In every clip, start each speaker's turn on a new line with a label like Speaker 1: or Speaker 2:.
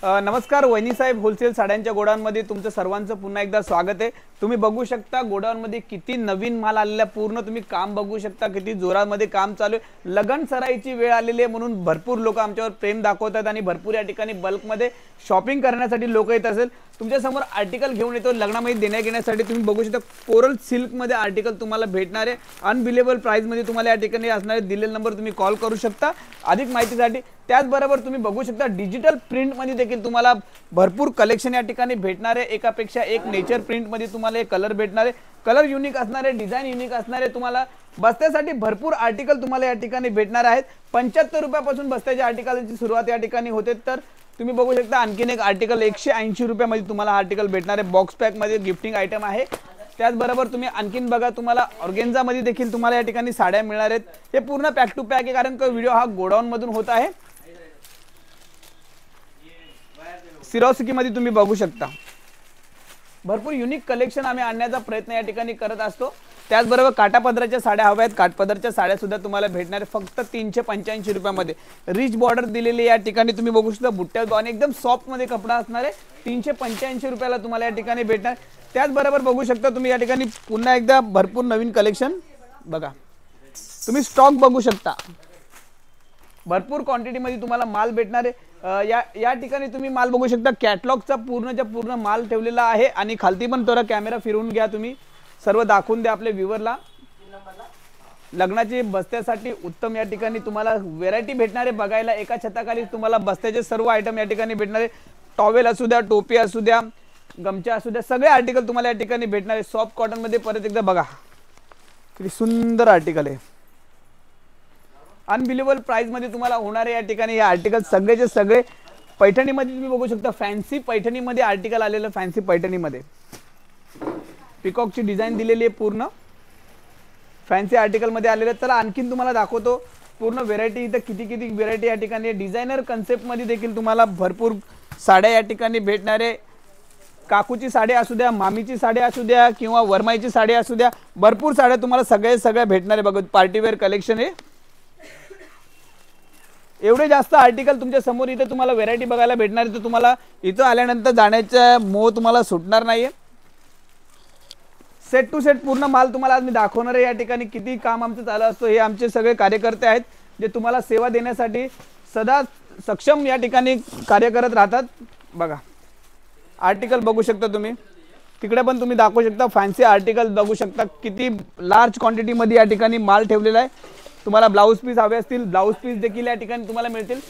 Speaker 1: नमस्कार वहिनी साहेब, होलसेल साड्यांच्या गोडाऊनमध्ये तुमचं सर्वांचं पुन्हा एकदा स्वागत आहे। तुम्ही बघू शकता गोडाऊनमध्ये किती नवीन माल आलेला, पूर्ण तुम्ही काम बघू शकता, किती जोरामध्ये काम चालू आहे। लगन सराईची वेळ आलेली आहे म्हणून भरपूर लोक आमच्यावर प्रेम दाखवतात आणि भरपूर या ठिकाणी बल्कमध्ये शॉपिंग करण्यासाठी लोक येत असेल। तुमच्या समोर आर्टिकल घेऊन येतो लग्नामध्ये देण्या घेण्यासाठी। तुम्ही बघू शकता कोरल सिल्क मध्ये आर्टिकल तुम्हाला भेटणार आहे, अनबिलेबल प्राइस मध्ये तुम्हाला या ठिकाणी असणार आहे। दिलेला नंबर तुम्ही कॉल करू शकता अधिक माहितीसाठी। त्याचबरोबर तुम्ही बघू शकता डिजिटल प्रिंट मध्ये देखील तुम्हाला भरपूर कलेक्शन या ठिकाणी भेटणार आहे। एकापेक्षा एक नेचर प्रिंट मध्ये तुम्हाला एक कलर भेटणार आहे, कलर युनिक असणार आहे, डिझाइन युनिक असणार आहे। तुम्हाला बस्त्यासाठी भरपूर आर्टिकल तुम्हाला या ठिकाणी भेटणार आहेत। 75 रुपयापासून बस्त्याच्या आर्टिकलची सुरुवात या ठिकाणी होते। तर तुम्ही बघू शकता आणखीन एक आर्टिकल 180 रुपयामध्ये तुम्हाला आर्टिकल भेटणार आहे। बॉक्स पॅक मध्ये गिफ्टिंग आयटम आहे। त्याचबरोबर तुम्ही आणखीन बघा तुम्हाला ऑर्गेन्झा मध्ये देखील तुम्हाला या ठिकाणी साड्या मिळणार आहेत। हे पूर्ण पॅक टू पॅक आहे कारण का व्हिडिओ हा गोडाऊन मधून होत आहे। सिरोसिकी मध्ये तुम्ही बघू शकता भरपूर युनिक कलेक्शन आम्ही आणण्याचा प्रयत्न या ठिकाणी करत असतो। त्याचबरोबर काठापदराच्या साड्या हव्या आहेत, काठपदरच्या साड्या सुद्धा तुम्हाला भेटणार आहे फक्त 385 रुपयामध्ये। रिच बॉर्डर दिलेली या ठिकाणी तुम्ही बघू शकता, बुट्ट्या आणि एकदम सॉफ्ट मध्ये कपडा असणार आहे। 385 रुपयाला तुम्हाला या ठिकाणी भेटणार। त्याचबरोबर बघू शकता तुम्ही या ठिकाणी पुन्हा एकदा भरपूर नवीन कलेक्शन बघा, तुम्ही स्टॉक बघू शकता, भरपूर क्वांटिटी मध्ये तुम्हाला माल भेटणार आहे। या ठिकाणी तुम्ही माल बघू शकता, कॅटलॉगचा पूर्णच्या पूर्ण माल ठेवलेला आहे आणि खालती पण थोडा कॅमेरा फिरवून घ्या, तुम्ही सर्व दाखवून द्या आपल्या व्ह्यूअरला। लग्नाची बस्त्यासाठी उत्तम या ठिकाणी तुम्हाला व्हेरायटी भेटणार आहे बघायला। एका छताखाली तुम्हाला बस्त्याचे सर्व आयटम या ठिकाणी भेटणार आहे। टॉवेल असू द्या, टोपी असू द्या, गमछा असू द्या, सगळे आर्टिकल तुम्हाला या ठिकाणी भेटणार आहे। सॉफ्ट कॉटन मध्ये परत एकदा बघा किती सुंदर आर्टिकल आहे, अनबिलिव्हेबल प्राइस मध्ये तुम्हाला होणार आहे या ठिकाणी। हे आर्टिकल सगळेचे सगळे पैठणी मध्ये तुम्ही बघू शकता, फॅन्सी पैठणी मध्ये आर्टिकल आलेलं, फॅन्सी पैठणी मध्ये पिकॉक ची डिझाइन दिलेली आहे, पूर्ण फॅन्सी आर्टिकल मध्ये आलेले। चला आणखीन तुम्हाला दाखवतो पूर्ण व्हेरायटी, इथं किती किती व्हेरायटी या ठिकाणी। डिझायनर कन्सेप्ट मध्ये देखील तुम्हाला भरपूर साड्या या ठिकाणी भेटणार आहे। काकूची साडी असू द्या, मामीची साडी असू द्या किंवा वरमाईची साडी असू द्या, भरपूर साड्या तुम्हाला सगळ्या भेटणार आहे। बघा पार्टीवेअर कलेक्शन आहे, एवढे जास्त आर्टिकल तुमच्या समोर इथे तुम्हाला व्हेरायटी बघायला भेटणार आहे। तर तुम्हाला इथं आल्यानंतर जाण्याचा मोह तुम्हाला सुटणार नाहीये। सेट टू सेट पूर्ण माल तुम्हाला आज मी दाखवणार आहे। या ठिकाणी किती काम आमचं चालू असतं, हे आमचे सगळे कार्यकर्ते आहेत जे तुम्हाला सेवा देण्यासाठी सदा सक्षम या ठिकाणी कार्य करत राहतात। बघा आर्टिकल बघू शकता तुम्ही, तिकडे पण तुम्ही दाखवू शकता फॅन्सी आर्टिकल बघू शकता, किती लार्ज क्वांटिटी मध्ये या ठिकाणी माल ठेवलेला आहे। तुम्हाला ब्लाउज पीस हवे असतील, ब्लाउज पीस देखील या ठिकाणी तुम्हाला मिळतील।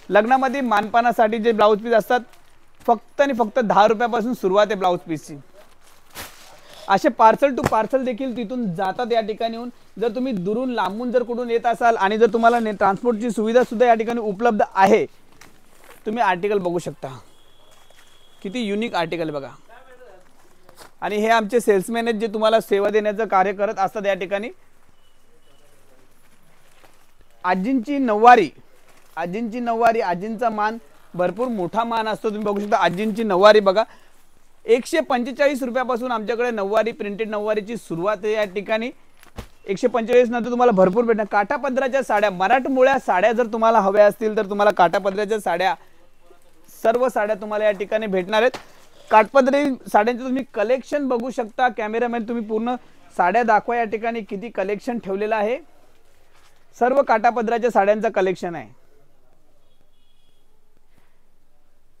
Speaker 1: लग्नामध्ये मानपानासाठी जे ब्लाउज पीस असतात फक्त आणि फक्त 10 रुपयापासून सुरुवात आहे ब्लाउज पीसची। असे पार्सल टू पार्सल देखील तिथून जातात या ठिकाणी येऊन। जर तुम्ही दुरून लांबून जर कुठून येत असाल आणि जर तुम्हाला ट्रान्सपोर्टची सुविधा सुद्धा या ठिकाणी उपलब्ध आहे, तुम्ही आर्टिकल बघू शकता, किती युनिक आर्टिकल बघा। आणि हे आमचे सेल्समॅन आहेत जे तुम्हाला सेवा देण्याचं कार्य करत असतात या ठिकाणी। आजींची नऊवारी, आजींचा मान भरपूर मोठा मान असतो। तुम्ही बघू शकता आजींची नऊवारी बघा, 145 रुपयापासून आमच्याकडे नऊवारी, प्रिंटेड नऊवारीची सुरुवात आहे या ठिकाणी। 145 नंतर तुम्हाला भरपूर भेटणार। काठापदराच्या साड्या, मराठमोळ्या साड्या जर तुम्हाला हव्या असतील तर तुम्हाला काठापदराच्या साड्या, सर्व साड्या तुम्हाला या ठिकाणी भेटणार आहेत। काठपदरी साड्यांचं तुम्ही कलेक्शन बघू शकता, कॅमेरामॅन तुम्ही पूर्ण साड्या दाखवा या ठिकाणी, किती कलेक्शन ठेवलेलं आहे। सर्व काठापदराच्या साड्यांचं कलेक्शन आहे।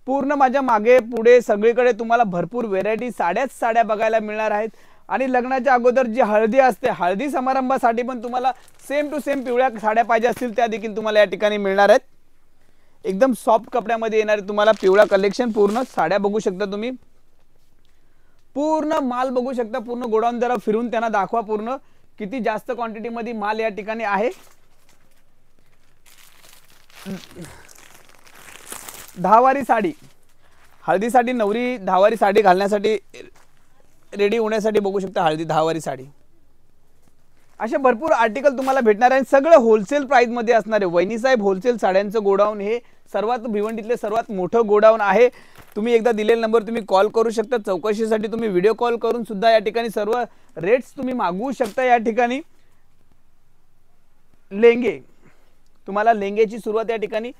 Speaker 1: पूर्ण माझ्या मागे पुढे सगळीकडे तुम्हाला भरपूर व्हेरायटी साड्या बघायला मिळणार आहेत। आणि लग्नाच्या अगोदर जी हळदी असते, हळदी समारंभासाठी पण तुम्हाला सेम टू सेम पिवळ्या साड्या पाहिजे असतील त्या देखील तुम्हाला या ठिकाणी मिळणार आहेत। एकदम सॉफ्ट कपड्यामध्ये येणार तुम्हाला पिवळा कलेक्शन। पूर्ण साड्या बघू शकता तुम्ही, पूर्ण माल बघू शकता, पूर्ण गोडाऊन जरा फिरून त्यांना दाखवा पूर्ण किती जास्त क्वांटिटी मध्ये माल या ठिकाणी आहे। 10 वारी साडी, हळदीसाठी नवरी 10 वारी साडी घालण्यासाठी रेडी होण्यासाठी बघू शकता हळदी 10 वारी साडी। असे भरपूर आर्टिकल तुम्हाला भेटणार आहे, सगळं होलसेल प्राइस मध्ये असणार आहे। वहिनी साहेब होलसेल साड्यांचं गोडाऊन हे सर्वात भिवंडीतले सर्वात मोठं गोडाऊन आहे। तुम्ही एकदा दिलेला नंबर तुम्ही कॉल करू शकता, चौकशीसाठी तुम्ही व्हिडिओ कॉल करून सुद्धा या ठिकाणी सर्व रेट्स तुम्ही मागवू शकता या ठिकाणी। लेंगे तुम्हाला लेंगेची सुरुवात या ठिकाणी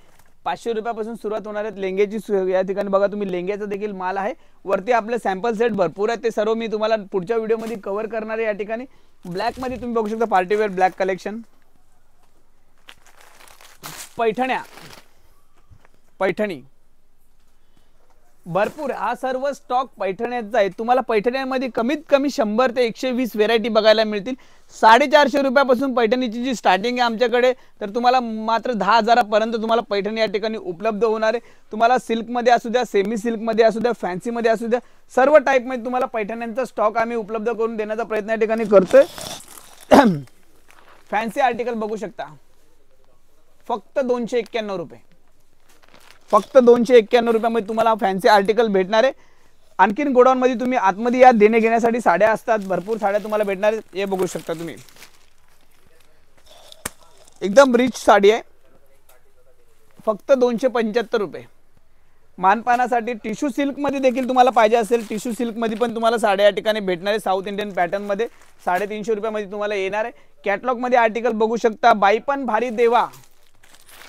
Speaker 1: 500 रुपयापासून सुरुवात होणार आहेत लेंग्याची। या ठिकाणी बघा तुम्ही लेंग्याचा देखील माल आहे, वरती आपले सॅम्पल सेट भरपूर आहेत, ते सर्व मी तुम्हाला पुढच्या व्हिडिओमध्ये कव्हर करणार आहे। या ठिकाणी ब्लॅक मध्ये तुम्ही बघू शकता पार्टीवेअर ब्लॅक कलेक्शन, पैठण्या, पैठणी भरपूर, हा सर्व स्टॉक पैठण्याचा आहे। तुम्हाला पैठण्यांमध्ये कमीत कमी 100 ते 120 व्हेरायटी बघायला मिळतील। 450 रुपयापासून पैठणीची जी स्टार्टिंग आहे आमच्याकडे, तर तुम्हाला मात्र 10,000 पर्यंत तुम्हाला पैठणी या ठिकाणी उपलब्ध होणार आहे। तुम्हाला सिल्क मध्ये असू द्या, सेमी सिल्क मध्ये असू द्या, फॅन्सी मध्ये असू द्या, सर्व टाइप मध्ये तुम्हाला पैठण्यांचा स्टॉक आम्ही उपलब्ध करून देण्याचा प्रयत्न या ठिकाणी करतोय। फॅन्सी आर्टिकल बघू शकता, फक्त 291 रुपये, फक्त 291 रुपयामध्ये तुम्हाला फॅन्सी आर्टिकल भेटणार आहे। आणखीन गोडाऊन मध्ये तुम्ही आतमध्ये या देणे घेण्यासाठी साड्या असतात, भरपूर साड्या तुम्हाला भेटणार आहेत। हे बघू शकता तुम्ही, एकदम रिच साडी आहे, फक्त 275 रुपये। मानपानासाठी टिश्यू सिल्क मध्ये देखील तुम्हाला पाहिजे असेल, टिश्यू सिल्क मध्ये पण तुम्हाला साड्या या ठिकाणी भेटणार आहे। साऊथ इंडियन पॅटर्न मध्ये 350 रुपयामध्ये तुम्हाला येणार आहे। कॅटलॉग मध्ये आर्टिकल बघू शकता, बाई पण भारी देवा,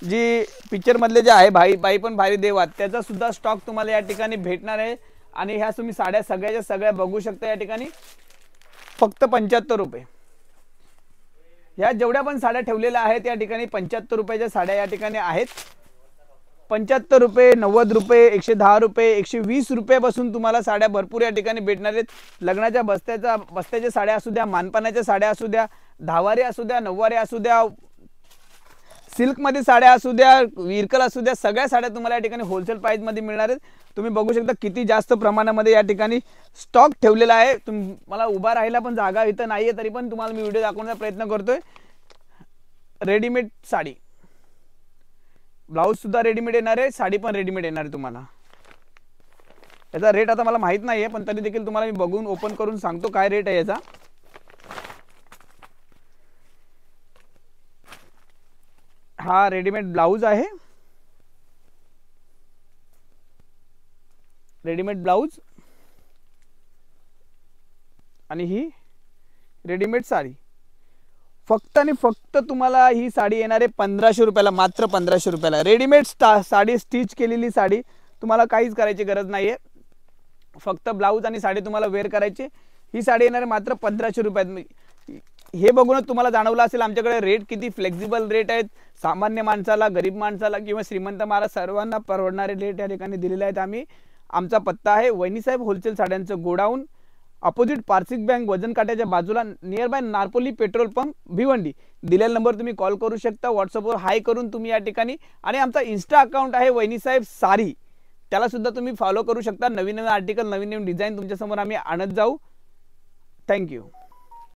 Speaker 1: जी पिक्चर मधले जे आहे बाई पण भारी देवा, त्याचा सुद्धा स्टॉक तुम्हाला या ठिकाणी भेटणार आहे। आणि ह्या तुम्ही साड्या सगळ्याच्या सगळ्या बघू शकता या ठिकाणी, फक्त 75 रुपये। ह्या जेवढ्या पण साड्या ठेवलेल्या आहेत या ठिकाणी 75 रुपयाच्या साड्या या ठिकाणी आहेत। 75 रुपये, 90 रुपये, 110 रुपये, 120 रुपयापासून तुम्हाला साड्या भरपूर या ठिकाणी भेटणार आहेत। लग्नाच्या बस्त्याच्या साड्या असू द्या, मानपानाच्या साड्या असू द्या, दहावारी असू द्या, नऊवारी असू द्या, सिल्क मध्ये साड्या असू द्या, विरकल असू द्या, सगळ्या साड्या तुम्हाला या ठिकाणी होलसेल प्राइस मध्ये मिळणार आहेत। तुम्ही बघू शकता किती जास्त प्रमाणामध्ये या ठिकाणी स्टॉक ठेवलेला आहे। मला उभा राहायला पण जागा इथं नाहीये, तरी पण तुम्हाला मी व्हिडिओ दाखवण्याचा प्रयत्न करतोय। रेडीमेड साडी, ब्लाउज सुद्धा रेडीमेड येणार आहे, साडी पण रेडीमेड येणार आहे तुम्हाला। याचा रेट आता मला माहित नाहीये, पण तरी देखील तुम्हाला मी बघून ओपन करून सांगतो काय रेट आहे याचा। हा रेडीमेड ब्लाउज आहे, रेडीमेड ब्लाउज, आणि ही रेडीमेड साडी। फक्त आणि फक्त तुम्हाला ही साडी येणार आहे 1500 रुपयाला, मात्र 1500 रुपयाला। रेडीमेड साडी, स्टिच केलेली साडी, तुम्हाला काहीच करायची गरज नाहीये, फक्त ब्लाउज आणि साडी तुम्हाला वेअर करायची। ही साडी येणार आहे मात्र 1500 रुपयात। हे बघूनच तुम्हाला जाणवलं असेल आमच्याकडे रेट किती फ्लेक्सिबल रेट आहेत। सामान्य माणसाला, गरीब माणसाला किंवा श्रीमंत माला सर्वांना परवडणारे रेट या ठिकाणी दिलेले आहेत आम्ही। आमचा पत्ता आहे वहिनीसाहेब होलसेल साड्यांचं गोडाऊन, अपोजिट पार्सिक बँक, वजन काट्याच्या बाजूला, near by Narpoli petrol pump, Bhiwandi. दिलेला नंबर तुम्ही कॉल करू शकता, व्हॉट्सअपवर हाय करून तुम्ही या ठिकाणी। आणि आमचा इन्स्टा अकाउंट आहे वहिनीसाहेब सारी, त्याला सुद्धा तुम्ही फॉलो करू शकता। नवीन नवीन आर्टिकल, नवीन नवीन डिझाईन तुमच्यासमोर आम्ही आणत जाऊ। थँक्यू।